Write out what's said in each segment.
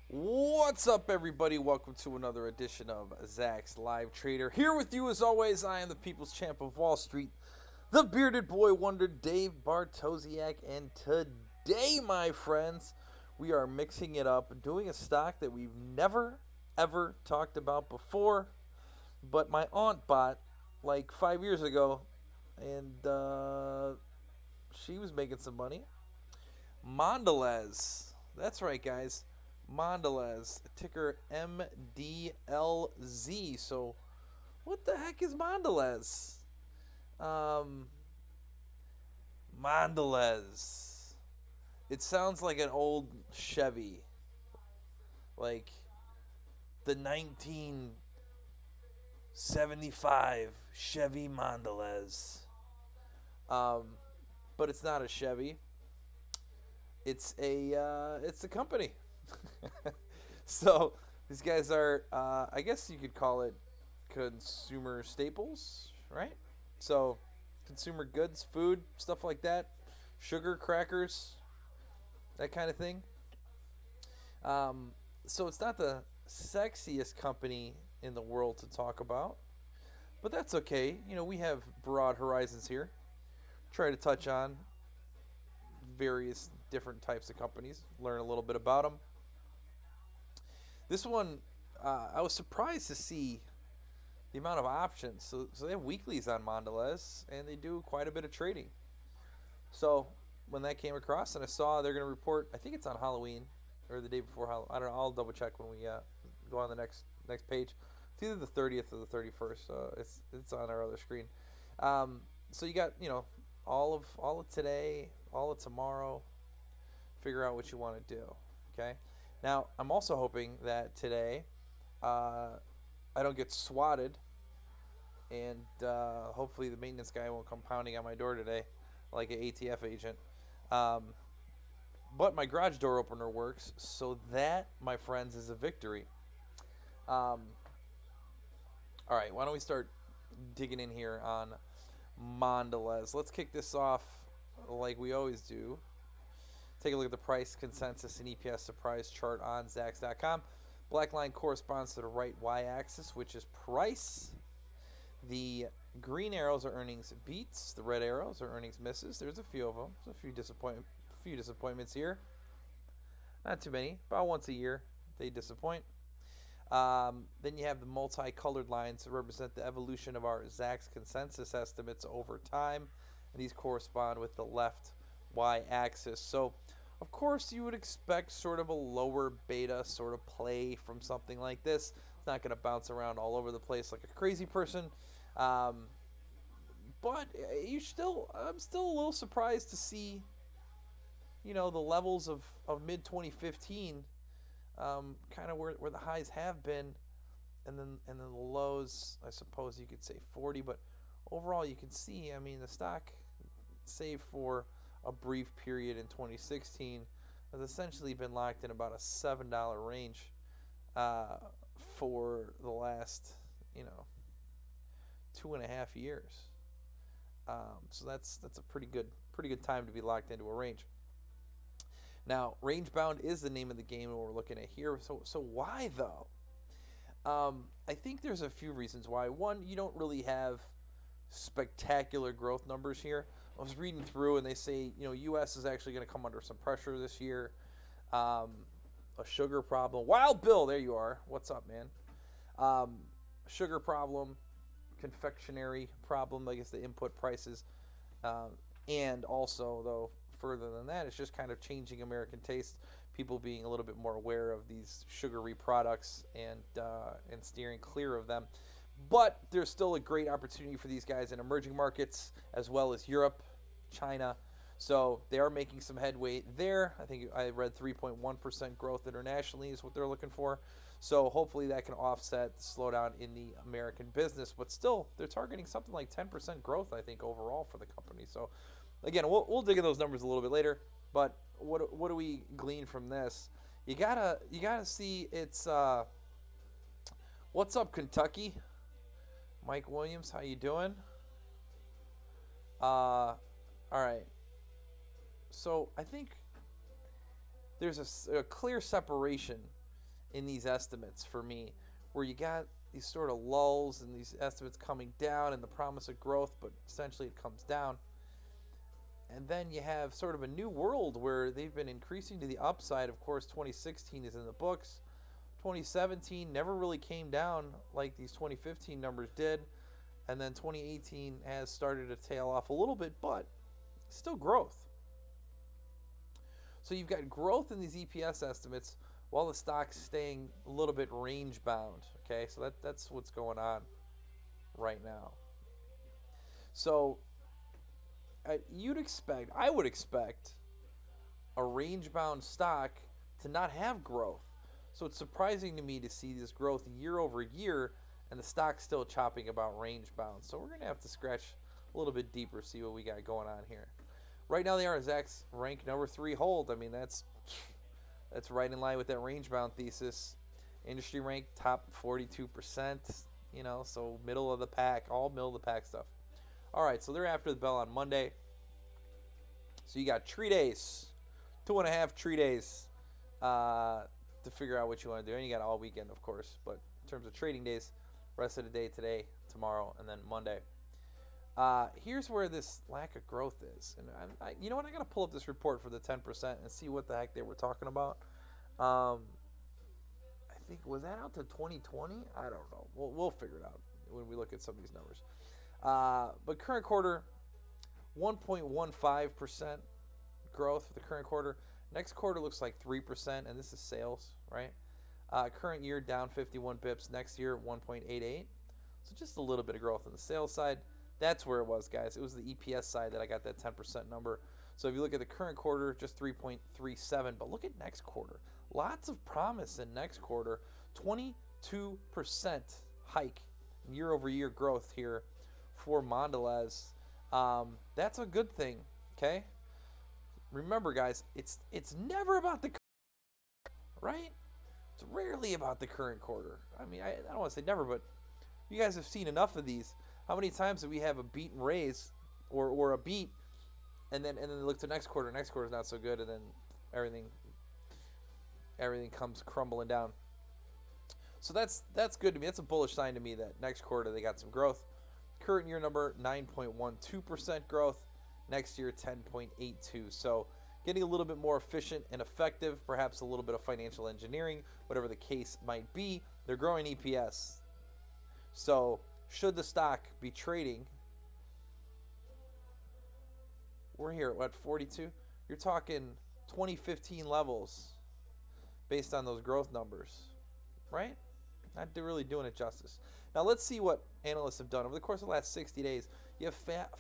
What's up, everybody? Welcome to another edition of Zach's Live Trader. Here with you, as always, I am the People's Champ of Wall Street, the bearded boy wonder, Dave Bartosiak. And today, my friends, we are mixing it up, doing a stock that we've never, ever talked about before, but my aunt bought like 5 years ago, and she was making some money. Mondelez. That's right, guys. Mondelez, ticker MDLZ. So, what the heck is Mondelez? Um, Mondelez. It sounds like an old Chevy, like the 1975 Chevy Mondelez. Um, but it's not a Chevy. It's a company. So these guys are, I guess you could call it consumer staples, right? So consumer goods, food, stuff like that, sugar, crackers, that kind of thing. So it's not the sexiest company in the world to talk about, but that's okay. You know, we have broad horizons here. Try to touch on various different types of companies, learn a little bit about them. This one, I was surprised to see the amount of options. So they have weeklies on Mondelez, and they do quite a bit of trading. So when that came across, and I saw they're going to report, I think it's on Halloween or the day before Halloween. I don't know. I'll double check when we go on the next page. It's either the 30th or the 31st. It's on our other screen. So you got all of today, all of tomorrow. Figure out what you want to do. Okay. Now I'm also hoping that today I don't get swatted, and hopefully the maintenance guy won't come pounding on my door today like an ATF agent. Um, but my garage door opener works, so that, my friends, is a victory. Um, all right, why don't we start digging in here on Mondelez? Let's kick this off like we always do. Take a look at the price consensus and EPS surprise chart on Zacks.com. Black line corresponds to the right y-axis, which is price. The green arrows are earnings beats. The red arrows are earnings misses. There's a few of them. There's a few disappointments here. Not too many. About once a year they disappoint. Then you have the multicolored lines that represent the evolution of our Zacks consensus estimates over time, and these correspond with the left y-axis. So, of course, you would expect sort of a lower beta sort of play from something like this. It's not going to bounce around all over the place like a crazy person. But I'm still a little surprised to see, the levels of mid 2015, kind of where the highs have been, and then the lows, I suppose you could say 40. But overall, you can see, I mean, the stock, save for a brief period in 2016, has essentially been locked in about a $7 range for the last, 2.5 years. So that's a pretty good time to be locked into a range. Now, range bound is the name of the game, and we're looking at here. So why though? I think there's a few reasons why. One, you don't really have spectacular growth numbers here. I was reading through, and they say, U.S. is actually going to come under some pressure this year. A sugar problem. Wild Bill, there you are. What's up, man? Sugar problem, confectionery problem, I guess the input prices. And also, though, further than that, it's just kind of changing American taste. People being a little bit more aware of these sugary products and steering clear of them. But there's still a great opportunity for these guys in emerging markets as well as Europe, China. So they are making some headway there. I think I read 3.1% growth internationally is what they're looking for. So hopefully that can offset the slowdown in the American business. But still, they're targeting something like 10% growth, I think, overall for the company. So again, we'll dig in those numbers a little bit later. But what do we glean from this? You gotta see it's what's up, Kentucky? Mike Williams, how you doing? All right. So I think there's a clear separation in these estimates for me, where you got these sort of lulls and these estimates coming down and the promise of growth, but essentially it comes down. And then you have sort of a new world where they've been increasing to the upside. Of course, 2016 is in the books. 2017 never really came down like these 2015 numbers did. And then 2018 has started to tail off a little bit, but still growth. So you've got growth in these EPS estimates while the stock's staying a little bit range bound. Okay, so that's what's going on right now. So I would expect a range bound stock to not have growth. So it's surprising to me to see this growth year over year and the stock's still chopping about range bound. So we're going to have to scratch a little bit deeper, see what we got going on here. Right now they are Zach's rank number 3 hold. I mean, that's right in line with that range bound thesis. Industry rank top 42%, you know, so middle of the pack, all middle of the pack stuff. All right, so they're after the bell on Monday. So you got tree days, 2.5 tree days to figure out what you want to do. And you got all weekend, of course. But in terms of trading days, rest of the day today, tomorrow, and then Monday. Here's where this lack of growth is. And you know what? I got to pull up this report for the 10% and see what the heck they were talking about. I think, was that out to 2020? I don't know. We'll figure it out when we look at some of these numbers. But current quarter, 1.15% growth for the current quarter. Next quarter looks like 3%, and this is sales, right? Current year down 51 bips. Next year, 1.88. So just a little bit of growth on the sales side. That's where it was, guys. It was the EPS side that I got that 10% number. So if you look at the current quarter, just 3.37. But look at next quarter. Lots of promise in next quarter. 22% hike in year-over-year growth here for Mondelez. That's a good thing, okay? Remember, guys, it's never about the right? It's rarely about the current quarter. I mean, I don't want to say never, but you guys have seen enough of these. How many times do we have a beat and raise or a beat and then look to next quarter is not so good, and then everything comes crumbling down. So that's good to me. That's a bullish sign to me that next quarter they got some growth. Current year number 9.12% growth. Next year 10.82. So getting a little bit more efficient and effective, perhaps a little bit of financial engineering, whatever the case might be. They're growing EPS. So should the stock be trading, we're here at what, 42? You're talking 2015 levels based on those growth numbers, right? Not really doing it justice. Now let's see what analysts have done. Over the course of the last 60 days, you have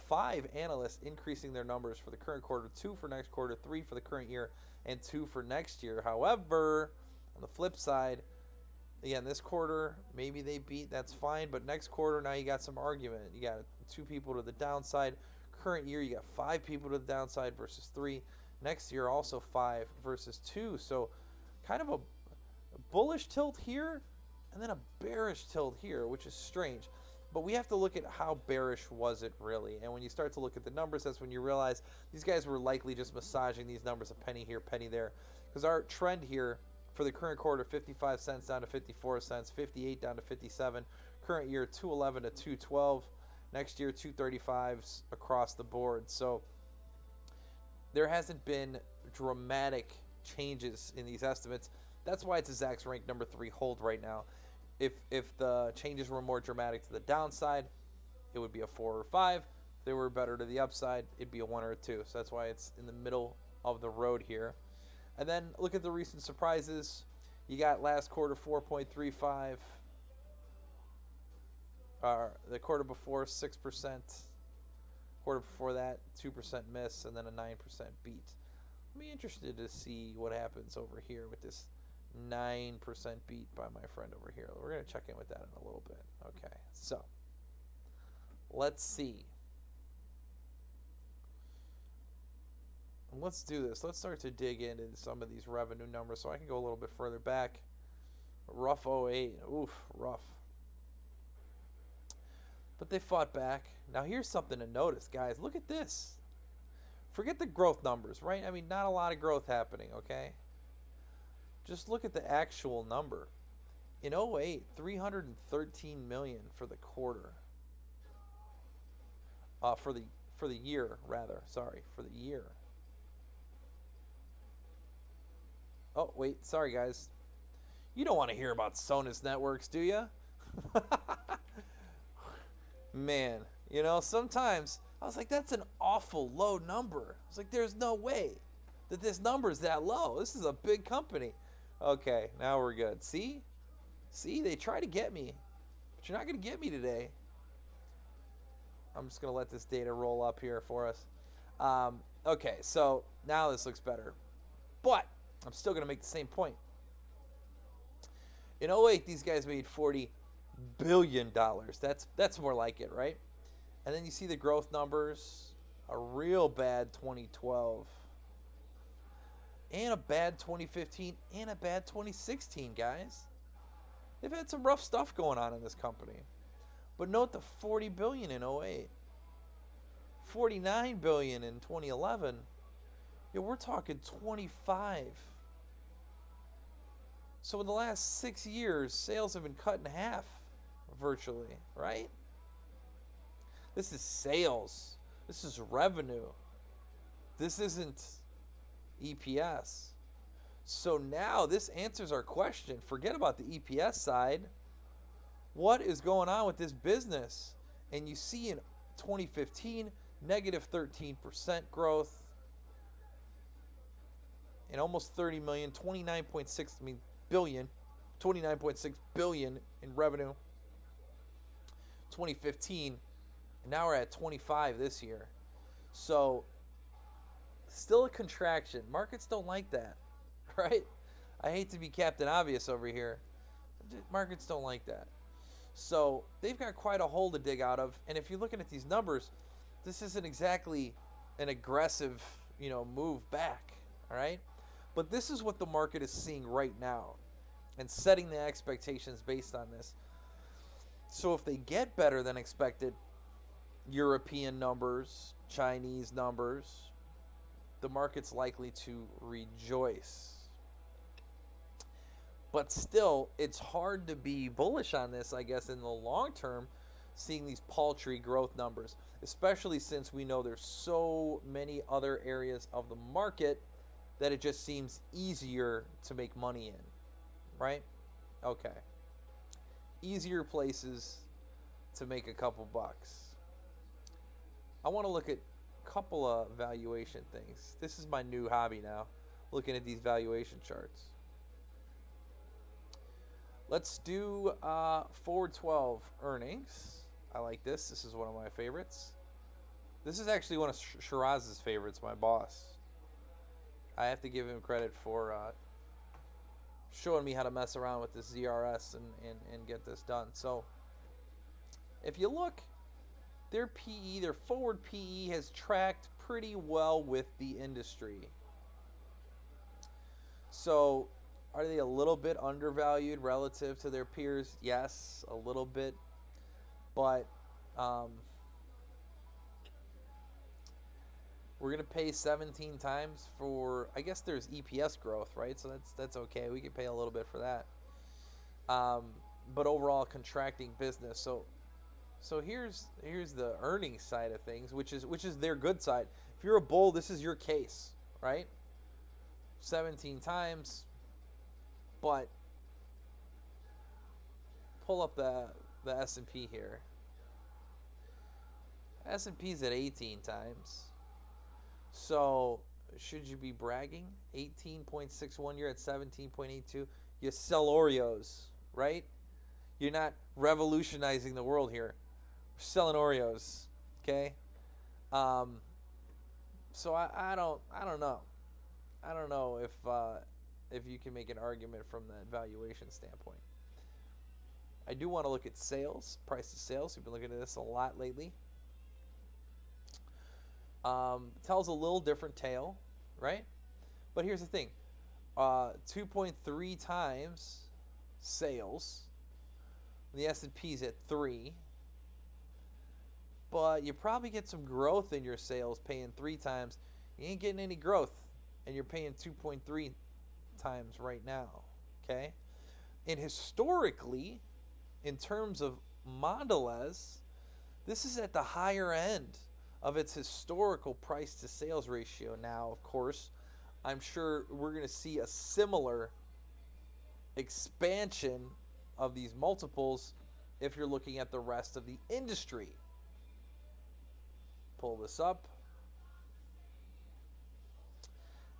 5 analysts increasing their numbers for the current quarter, 2 for next quarter, 3 for the current year, and 2 for next year. However, on the flip side, again, this quarter, maybe they beat, that's fine, but next quarter, now you got some argument. You got 2 people to the downside. Current year, you got 5 people to the downside versus 3. Next year, also 5 versus 2. So kind of a bullish tilt here and then a bearish tilt here, which is strange. But we have to look at how bearish was it really. And when you start to look at the numbers, that's when you realize these guys were likely just massaging these numbers, a penny here, penny there. Because our trend here for the current quarter, 55 cents down to 54 cents, 58 down to 57. Current year, 211 to 212. Next year, 235s across the board. So there hasn't been dramatic changes in these estimates. That's why it's a Zach's rank number 3 hold right now. If the changes were more dramatic to the downside, it would be a 4 or 5. If they were better to the upside, it'd be a 1 or a 2. So that's why it's in the middle of the road here. And then look at the recent surprises. You got last quarter 4.35. The quarter before 6%. Quarter before that 2% miss, and then a 9% beat. I'm interested to see what happens over here with this 9% beat by my friend over here. We're going to check in with that in a little bit. Okay, so let's see. Let's do this. Let's start to dig into some of these revenue numbers so I can go a little bit further back. Rough 08. Oof, rough. But they fought back. Now here's something to notice, guys. Look at this. Forget the growth numbers, right? I mean, not a lot of growth happening, okay? Just look at the actual number. In '08, 313 million for the quarter. For the year rather. Sorry, for the year. Oh, wait, sorry guys. You don't want to hear about Sonus networks, do you? Man, you know, sometimes I was like, that's an awful low number. I was like, there's no way that this number is that low. This is a big company. Okay, now we're good. See? See, they try to get me, but you're not going to get me today. I'm just going to let this data roll up here for us. Okay, so now this looks better. But I'm still going to make the same point. In '08, these guys made $40 billion. That's more like it, right? And then you see the growth numbers, a real bad 2012, and a bad 2015, and a bad 2016, guys. They've had some rough stuff going on in this company. But note the $40 billion in '08, $49 billion in 2011. Yeah, we're talking 25. So in the last 6 years, sales have been cut in half, virtually, right? This is sales. This is revenue. This isn't EPS. So now this answers our question. Forget about the EPS side. What is going on with this business? And you see in 2015, negative 13% growth. And almost 30 million, 29.6 billion, 29.6 billion in revenue. 2015, and now we're at 25 this year. So still a contraction. Markets don't like that, right? I hate to be Captain Obvious over here. Markets don't like that. So they've got quite a hole to dig out of. And if you're looking at these numbers, this isn't exactly an aggressive, move back, all right? But this is what the market is seeing right now and setting the expectations based on this. So if they get better than expected, European numbers, Chinese numbers, the market's likely to rejoice. But still, it's hard to be bullish on this, I guess, in the long term, seeing these paltry growth numbers, especially since we know there's so many other areas of the market that it just seems easier to make money in, right? Okay. Easier places to make a couple bucks. I want to look at a couple of valuation things. This is my new hobby now, looking at these valuation charts. Let's do forward 12 earnings. I like this. This is one of my favorites. This is actually one of Shiraz's favorites, my boss. I have to give him credit for showing me how to mess around with this ZRS and get this done. So if you look, their PE, their forward PE has tracked pretty well with the industry. So are they a little bit undervalued relative to their peers? Yes, a little bit. But we're going to pay 17 times for, I guess there's EPS growth, right? So that's okay. We can pay a little bit for that. But overall, contracting business. So here's the earnings side of things, which is their good side. If you're a bull, this is your case, right? 17 times. But pull up the S&P here. S&P's at 18 times. So should you be bragging? 18.61, you're at 17.82. You sell Oreos, right? You're not revolutionizing the world here. We're selling Oreos, okay? So I don't know. I don't know if you can make an argument from that valuation standpoint. I do want to look at sales, price to sales. We've been looking at this a lot lately. Tells a little different tale, right? But here's the thing. 2.3 times sales. The S&P's at 3. But you probably get some growth in your sales paying 3 times. You ain't getting any growth, and you're paying 2.3 times right now. Okay? And historically, in terms of Mondelez, this is at the higher end of its historical price to sales ratio. Now, of course, I'm sure we're going to see a similar expansion of these multiples if you're looking at the rest of the industry. Pull this up.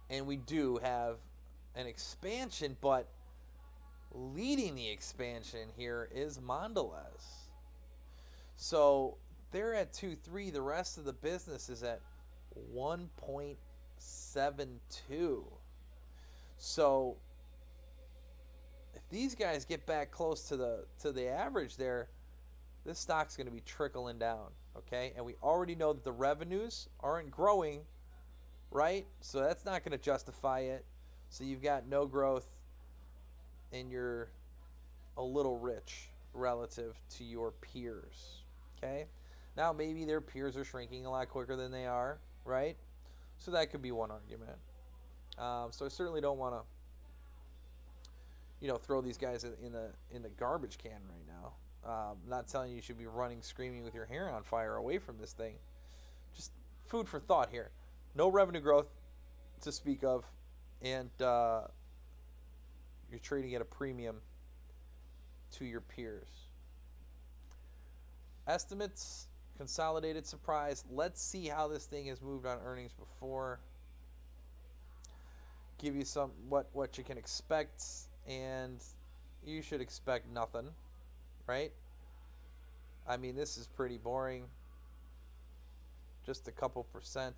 And we do have an expansion, but leading the expansion here is Mondelez. So they're at 2.3. The rest of the business is at 1.72. So if these guys get back close to the average there, this stock's going to be trickling down, okay? And we already know that the revenues aren't growing, right? So that's not going to justify it. So you've got no growth and you're a little rich relative to your peers, okay? Now maybe their peers are shrinking a lot quicker than they are, right? So that could be one argument. So I certainly don't want to, throw these guys in the garbage can right now. I'm not telling you should be running screaming with your hair on fire away from this thing. Just food for thought here. No revenue growth to speak of, and you're trading at a premium to your peers. Estimates, consolidated surprise. Let's see how this thing has moved on earnings before. Give you some what you can expect, and you should expect nothing, right? I mean, this is pretty boring. Just a couple percent.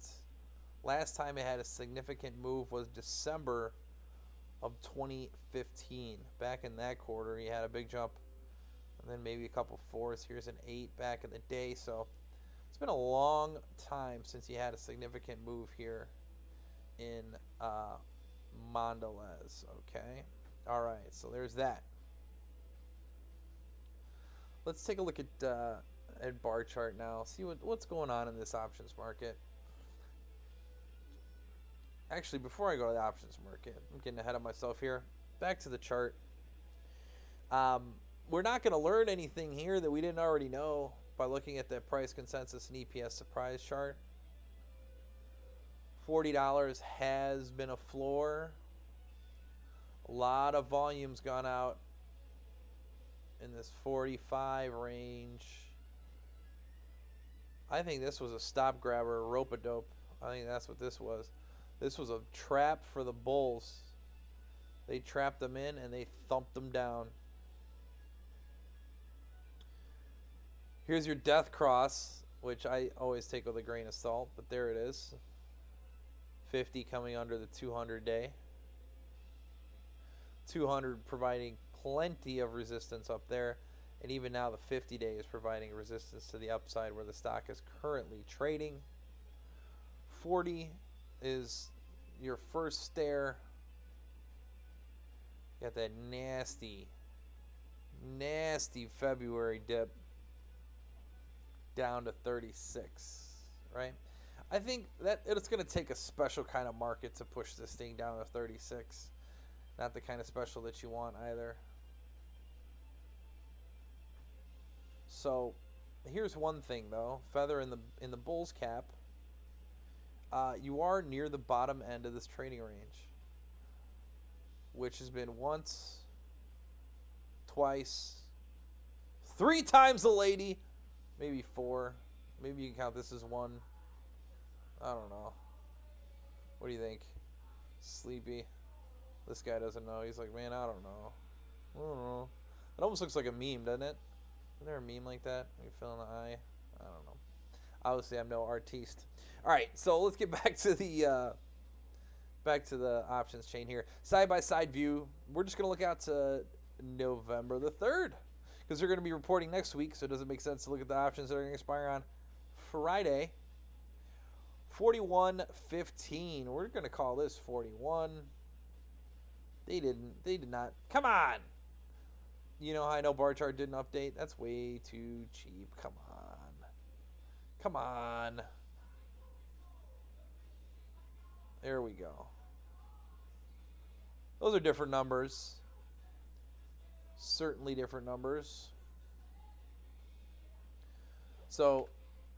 Last time it had a significant move was December of 2015. Back in that quarter, he had a big jump, and then maybe a couple fours. Here's an 8 back in the day. So it's been a long time since he had a significant move here in Mondelez. Okay, all right. So there's that. Let's take a look at bar chart now. See what's going on in this options market. Actually, before I go to the options market, I'm getting ahead of myself here. Back to the chart. We're not going to learn anything here that we didn't already know by looking at that price consensus and EPS surprise chart. $40 has been a floor. A lot of volume's gone out in this 45 range. I think this was a stop grabber, a rope-a-dope. I think that's what this was. This was a trap for the bulls. They trapped them in and they thumped them down. Here's your death cross, which I always take with a grain of salt, but there it is. 50 coming under the 200 day. 200 providing plenty of resistance up there. And even now the 50 day is providing resistance to the upside where the stock is currently trading. 40 is your first stair. You got that nasty February dip down to 36, right? I think that it's going to take a special kind of market to push this thing down to 36. Not the kind of special that you want either. So here's one thing though, feather in the bull's cap. You are near the bottom end of this trading range, which has been once, twice, 3 times a lady, maybe 4. Maybe you can count this as 1. I don't know. What do you think? Sleepy. This guy doesn't know. He's like, man, I don't know. It almost looks like a meme, doesn't it? Isn't there a meme like that? You fill in the eye? I don't know. Obviously, I'm no artiste. All right, so let's get back to the options chain here. Side-by-side view. We're just going to look out to November the 3rd because they're going to be reporting next week, so it doesn't make sense to look at the options that are going to expire on Friday. 41.15. We're going to call this 41. They did not. Come on. You know how I know bar chart didn't update? That's way too cheap. Come on. Come on. There we go. Those are different numbers. Certainly different numbers. So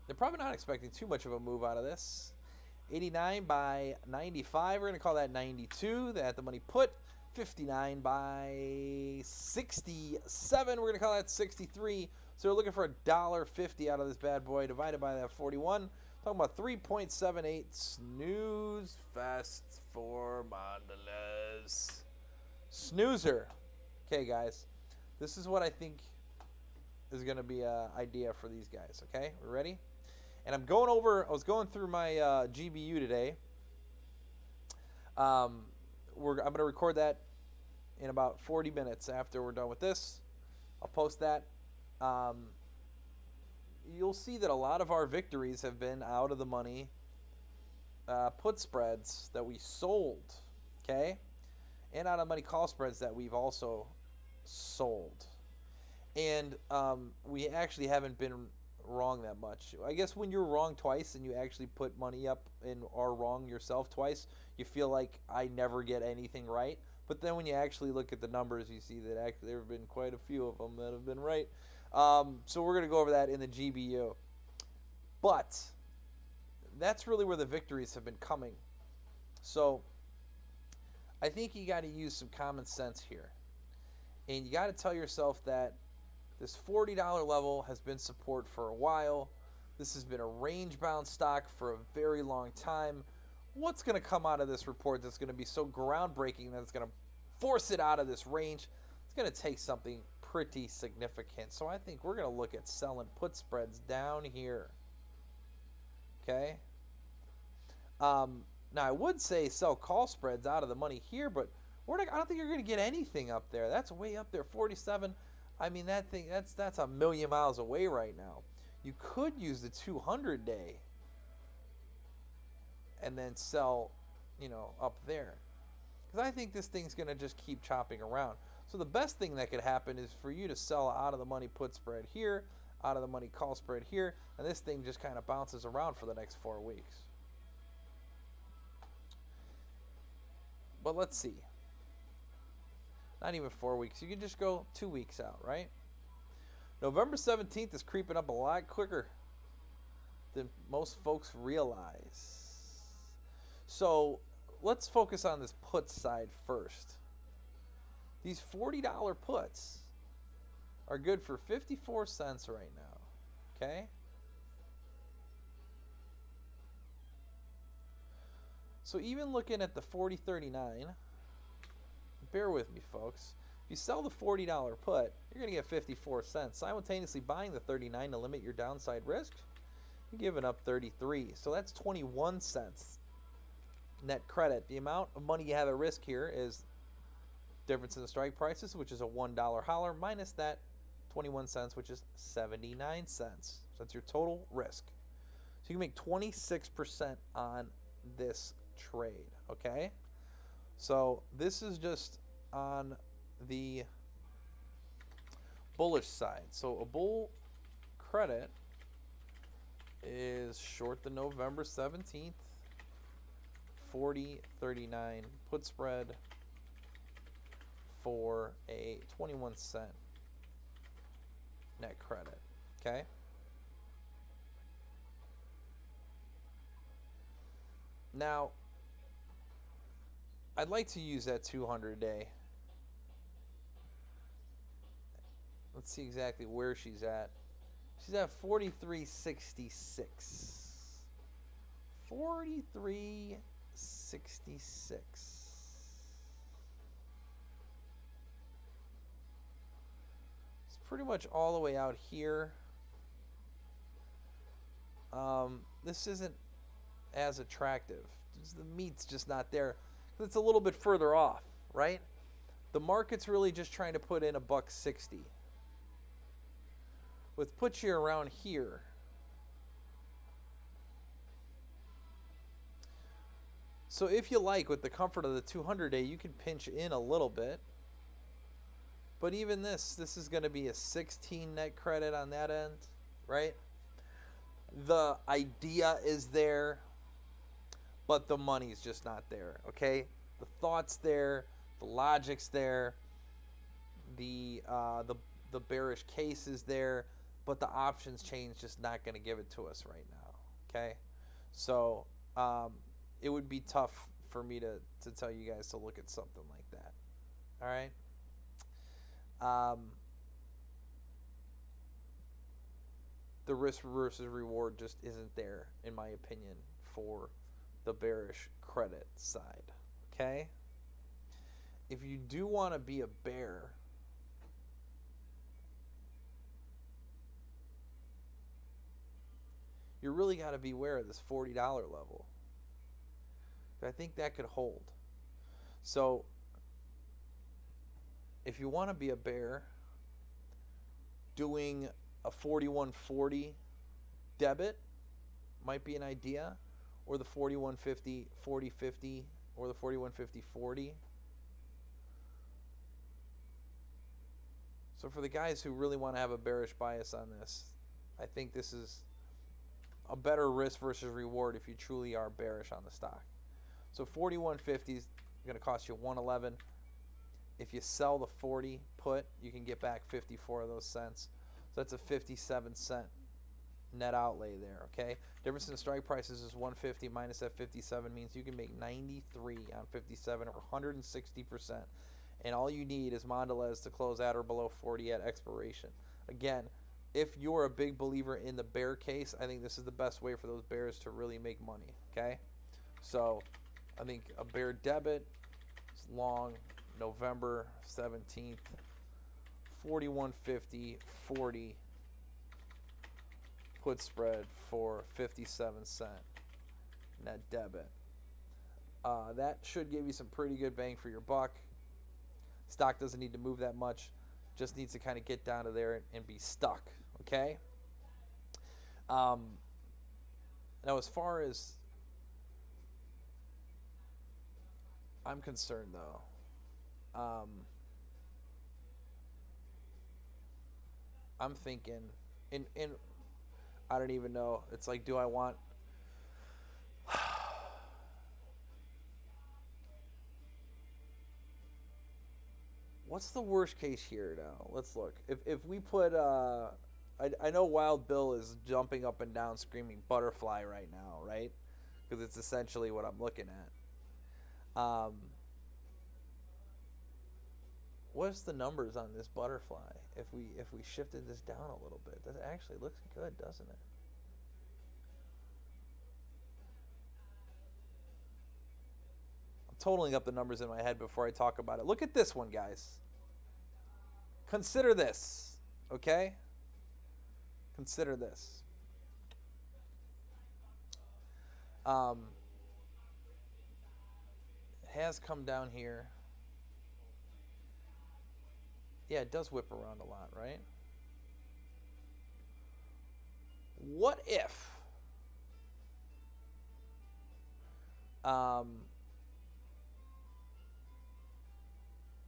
they're probably not expecting too much of a move out of this. 89 by 95. We're going to call that 92. They had the money put. 59 by 67. We're going to call that 63. So we're looking for $1.50 out of this bad boy divided by that 41. Talking about 3.78 snooze fest for Mondelez. Snoozer. Okay, guys. This is what I think is going to be an idea for these guys. Okay, we ready? And I was going through my GBU today. I'm going to record that in about 40 minutes after we're done with this. I'll post that. You'll see that a lot of our victories have been out of the money put spreads that we sold, okay? And out of money call spreads that we've also sold. And we actually haven't been wrong that much. I guess when you're wrong twice and you actually put money up and are wrong yourself twice, you feel like I never get anything right. But then when you actually look at the numbers, you see that actually there have been quite a few of them that have been right. So we're going to go over that in the GBU. But that's really where the victories have been coming. So I think you got to use some common sense here. And you got to tell yourself that this $40 level has been support for a while. This has been a range-bound stock for a very long time. What's going to come out of this report that's going to be so groundbreaking that it's going to force it out of this range? It's going to take something pretty significant. So I think we're going to look at selling put spreads down here. Okay? Now, I would say sell call spreads out of the money here, but I don't think you're going to get anything up there. That's way up there, 47. I mean, that's a million miles away right now. You could use the 200-day and then sell, up there. Because I think this thing's going to just keep chopping around. So the best thing that could happen is for you to sell out of the money put spread here, out of the money call spread here, and this thing just kind of bounces around for the next 4 weeks. But let's see. Not even 4 weeks. You can just go 2 weeks out, right? November 17th is creeping up a lot quicker than most folks realize. So let's focus on this put side first. These $40 puts are good for 54 cents right now. Okay? So even looking at the 40.39, bear with me, folks. If you sell the $40 put, you're going to get 54 cents. Simultaneously buying the 39 to limit your downside risk, you're giving up 33. So that's 21 cents net credit. The amount of money you have at risk here is difference in the strike prices, which is a $1 holler, minus that 21 cents, which is 79 cents. So that's your total risk. So you can make 26% on this trade, okay? So this is just on the bullish side. So a bull credit is short the November 17th 40.39 put spread for a 21 cent net credit. Okay? Now, I'd like to use that 200-day. Let's see exactly where she's at. She's at 43.66. 43.66. It's pretty much all the way out here. This isn't as attractive. The meat's just not there. It's a little bit further off, right? The market's really just trying to put in $1.60. With puts you around here. So if you like, with the comfort of the 200-day, you can pinch in a little bit. But even this is going to be a 16 net credit on that end, right? The idea is there, but the money's just not there, okay? The thought's there, The logic's there. The bearish case is there, but the options chain's just not going to give it to us right now. Okay, so it would be tough for me to tell you guys to look at something like that. All right. The risk versus reward just isn't there, in my opinion, for the bearish credit side. Okay. If you do want to be a bear, you really got to beware of this $40 level. I think that could hold. So if you want to be a bear, doing a 41.40 debit might be an idea, or the 41.50 40.50, or the 41.50 40. So for the guys who really want to have a bearish bias on this, I think this is a better risk versus reward if you truly are bearish on the stock. So 41.50 is going to cost you 111. If you sell the 40 put, you can get back 54 of those cents. So that's a 57-cent net outlay there, okay? Difference in the strike prices is 150 minus that 57 means you can make 93 on 57 or 160%. And all you need is Mondelez to close at or below 40 at expiration. Again, if you're a big believer in the bear case, I think this is the best way for those bears to really make money, okay? So I think a bear debit is long, November 17th, 41.50, 40 put spread for 57-cent net debit. That should give you some pretty good bang for your buck. Stock doesn't need to move that much, just needs to kind of get down to there and be stuck, okay? Now as far as I'm concerned though, I'm thinking, and I don't even know, it's like, do I want what's the worst case here now? Let's look. If we put, I know Wild Bill is jumping up and down screaming butterfly right now, right? Because it's essentially what I'm looking at. What's the numbers on this butterfly? If we shifted this down a little bit, that actually looks good, doesn't it? I'm totaling up the numbers in my head before I talk about it. Look at this one, guys. Consider this, okay? Consider this. It has come down here. Yeah, it does whip around a lot, right? What if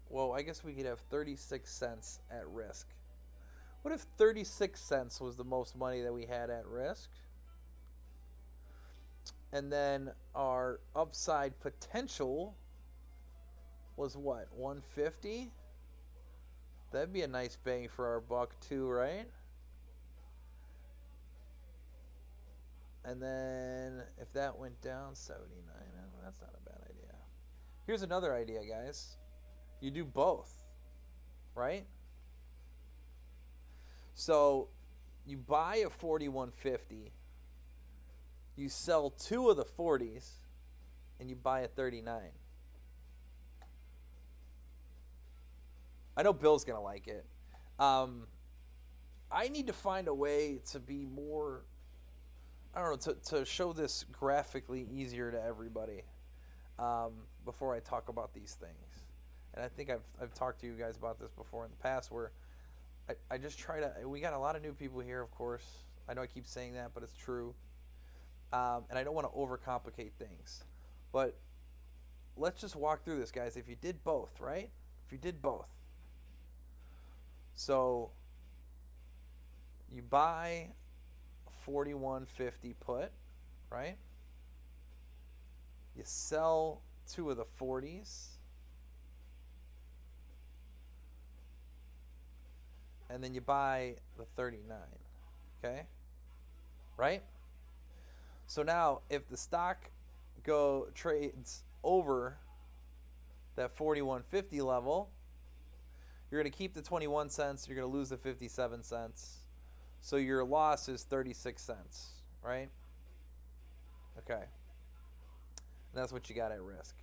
well, I guess we could have 36 cents at risk. What if 36 cents was the most money that we had at risk? And then our upside potential was what? 150? That'd be a nice bang for our buck too, right? And then if that went down 79, that's not a bad idea. Here's another idea, guys. You do both, right? So you buy a 41.50, you sell 2 of the 40s, and you buy a 39. I know Bill's going to like it. I need to find a way to be more, I don't know, to show this graphically easier to everybody before I talk about these things. And I think I've talked to you guys about this before in the past, where I just try to, we got a lot of new people here, of course. I know I keep saying that, but it's true. And I don't want to overcomplicate things. But let's just walk through this, guys. If you did both, right? If you did both. So you buy a 41.50 put, right? You sell 2 of the 40s. and then you buy the 39. Okay? Right? So now if the stock trades over that 41.50 level, you're going to keep the 21 cents, you're going to lose the 57 cents. So your loss is 36 cents, right? Okay. And that's what you got at risk.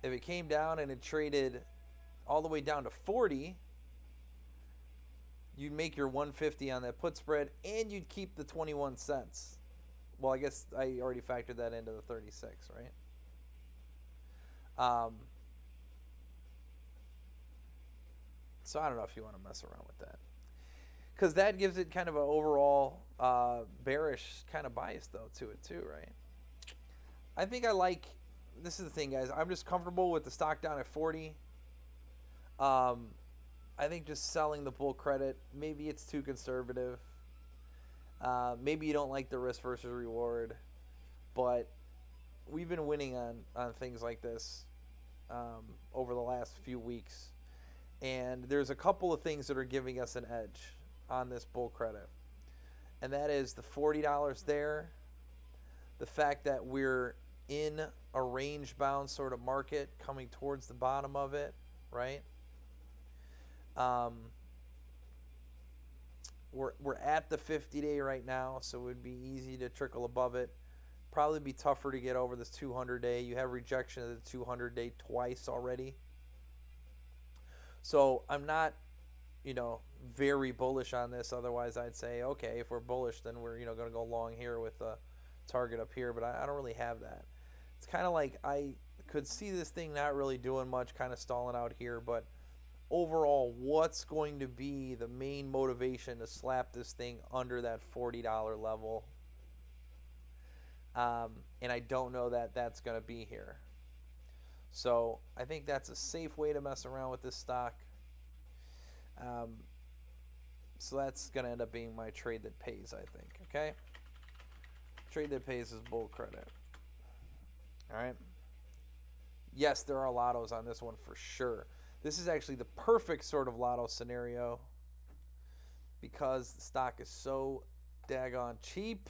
If it came down and it traded all the way down to 40, you'd make your 150 on that put spread and you'd keep the 21 cents. Well, I guess I already factored that into the 36, right? So I don't know if you want to mess around with that. Because that gives it kind of an overall bearish kind of bias, though, to it, too, right? I think I like, this is the thing, guys. I'm just comfortable with the stock down at 40. I think just selling the bull credit, maybe it's too conservative. Maybe you don't like the risk versus reward. But we've been winning on things like this over the last few weeks. And there's a couple of things that are giving us an edge on this bull credit. And that is the $40 there, the fact that we're in a range-bound sort of market coming towards the bottom of it, right? We're at the 50-day right now, so it would be easy to trickle above it. Probably be tougher to get over this 200-day. You have rejection of the 200-day twice already. So I'm not, very bullish on this. Otherwise, I'd say, okay, if we're bullish, then we're, going to go long here with a target up here. But I don't really have that. It's kind of like I could see this thing not really doing much, kind of stalling out here. But overall, what's going to be the main motivation to slap this thing under that $40 level? And I don't know that that's going to be here. So I think that's a safe way to mess around with this stock. So that's going to end up being my trade that pays, I think. Okay? Trade that pays is bull credit. All right? Yes, there are lottos on this one for sure. This is actually the perfect sort of lotto scenario because the stock is so daggone cheap.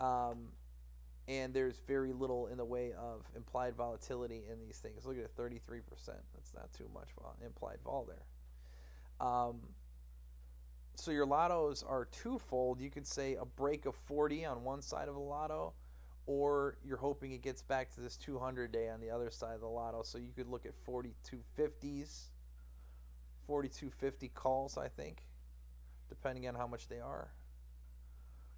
And there's very little in the way of implied volatility in these things. Look at it, 33%. That's not too much implied vol there. So your lottos are twofold. You could say a break of 40 on one side of the lotto, or you're hoping it gets back to this 200-day on the other side of the lotto. So you could look at 4250s, 4250 calls, I think, depending on how much they are.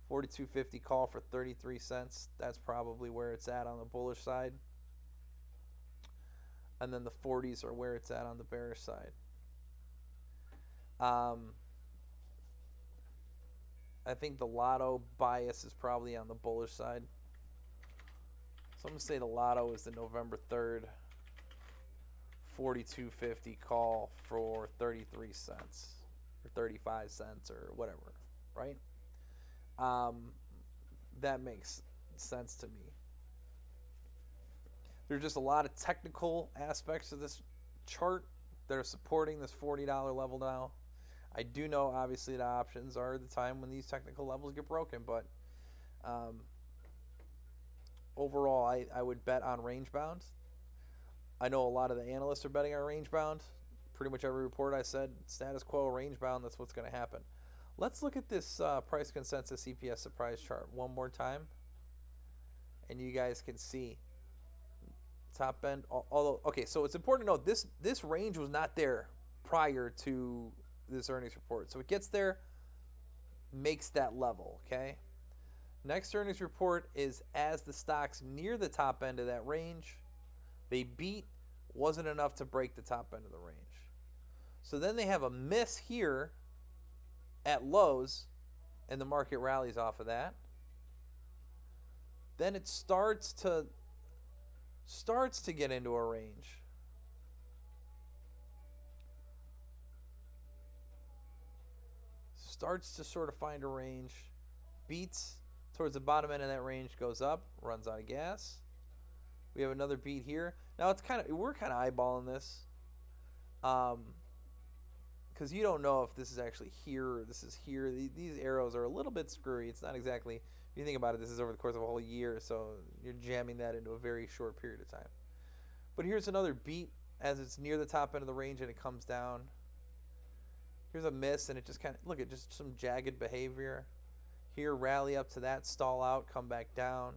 4250 call for 33 cents. That's probably where it's at on the bullish side. And then the 40s are where it's at on the bearish side. I think the lotto bias is probably on the bullish side. So I'm going to say the lotto is the November 3rd 4250 call for 33 cents or 35 cents or whatever, right? That makes sense to me. There's just a lot of technical aspects of this chart that are supporting this $40 level now. I do know, obviously, the options are the time when these technical levels get broken, but overall, I would bet on range bound. I know a lot of the analysts are betting on range bound. Pretty much every report I said, status quo, range bound, that's what's going to happen. Let's look at this price consensus EPS surprise chart one more time, and you guys can see top end. Although, okay, so it's important to note this range was not there prior to this earnings report. So it gets there, makes that level, okay? Next earnings report is as the stocks near the top end of that range, they beat, wasn't enough to break the top end of the range. So then they have a miss here at lows, and the market rallies off of that. Then it starts to get into a range. Starts to sort of find a range, beats towards the bottom end of that range, goes up, runs out of gas. We have another beat here. Now we're kind of eyeballing this. because you don't know if this is actually here or this is here. These arrows are a little bit screwy. It's not exactly, if you think about it, this is over the course of a whole year, so you're jamming that into a very short period of time. But here's another beat as it's near the top end of the range and it comes down. Here's a miss and it just kind of, look at just some jagged behavior. Here, rally up to that, stall out, come back down.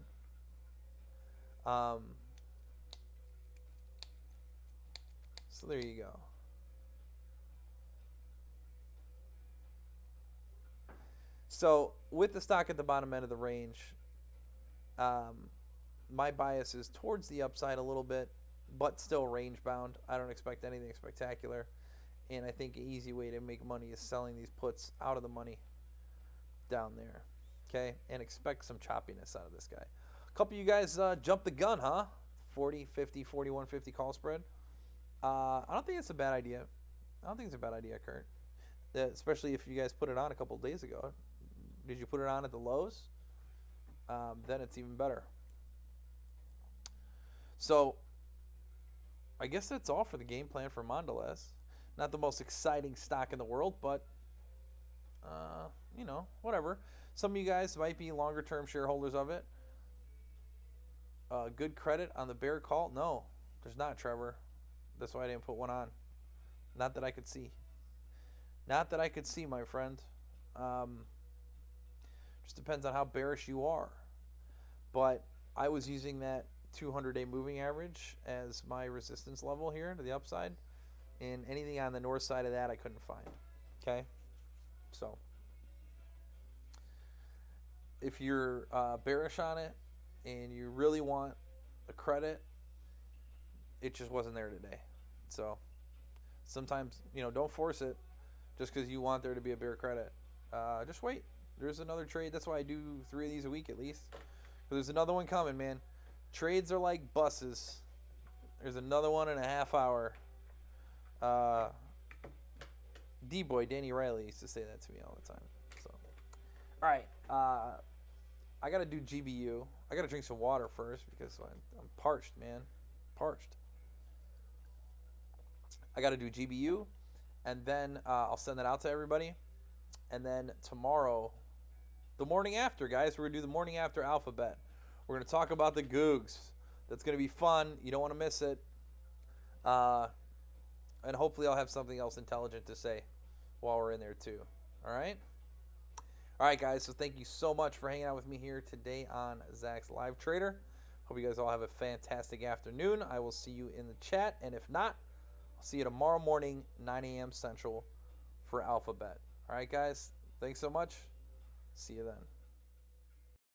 So there you go. So with the stock at the bottom end of the range, my bias is towards the upside a little bit, but still range bound. I don't expect anything spectacular. And I think an easy way to make money is selling these puts out of the money down there. Okay? And expect some choppiness out of this guy. A couple of you guys jumped the gun, huh? 40, 50, 41, 50 call spread. I don't think it's a bad idea. I don't think it's a bad idea, Kurt. Especially if you guys put it on a couple of days ago. Did you put it on at the lows? Then it's even better. So, I guess that's all for the game plan for Mondelez. Not the most exciting stock in the world, but, you know, whatever. Some of you guys might be longer-term shareholders of it. Good credit on the bear call? No, there's not, Trevor. That's why I didn't put one on. Not that I could see. Not that I could see, my friend. Just depends on how bearish you are. But I was using that 200-day moving average as my resistance level here to the upside. And anything on the north side of that I couldn't find. Okay? So, if you're bearish on it and you really want a credit, it just wasn't there today. So, sometimes, you know, don't force it just because you want there to be a bear credit. Just wait. There's another trade. That's why I do 3 of these a week at least. But there's another one coming, man. Trades are like buses. There's another one in a half hour. D-Boy, Danny Riley used to say that to me all the time. So, all right. I got to do GBU. I got to drink some water first because I'm parched, man. Parched. I got to do GBU, and then I'll send that out to everybody. And then tomorrow, the morning after, guys, we're going to do the morning after alphabet. We're going to talk about the Googs. That's going to be fun. You don't want to miss it. And hopefully I'll have something else intelligent to say while we're in there too. All right? All right, guys. So thank you so much for hanging out with me here today on Zach's Live Trader. Hope you guys all have a fantastic afternoon. I will see you in the chat. And if not, I'll see you tomorrow morning, 9 a.m. Central for Alphabet. All right, guys. Thanks so much. See you then.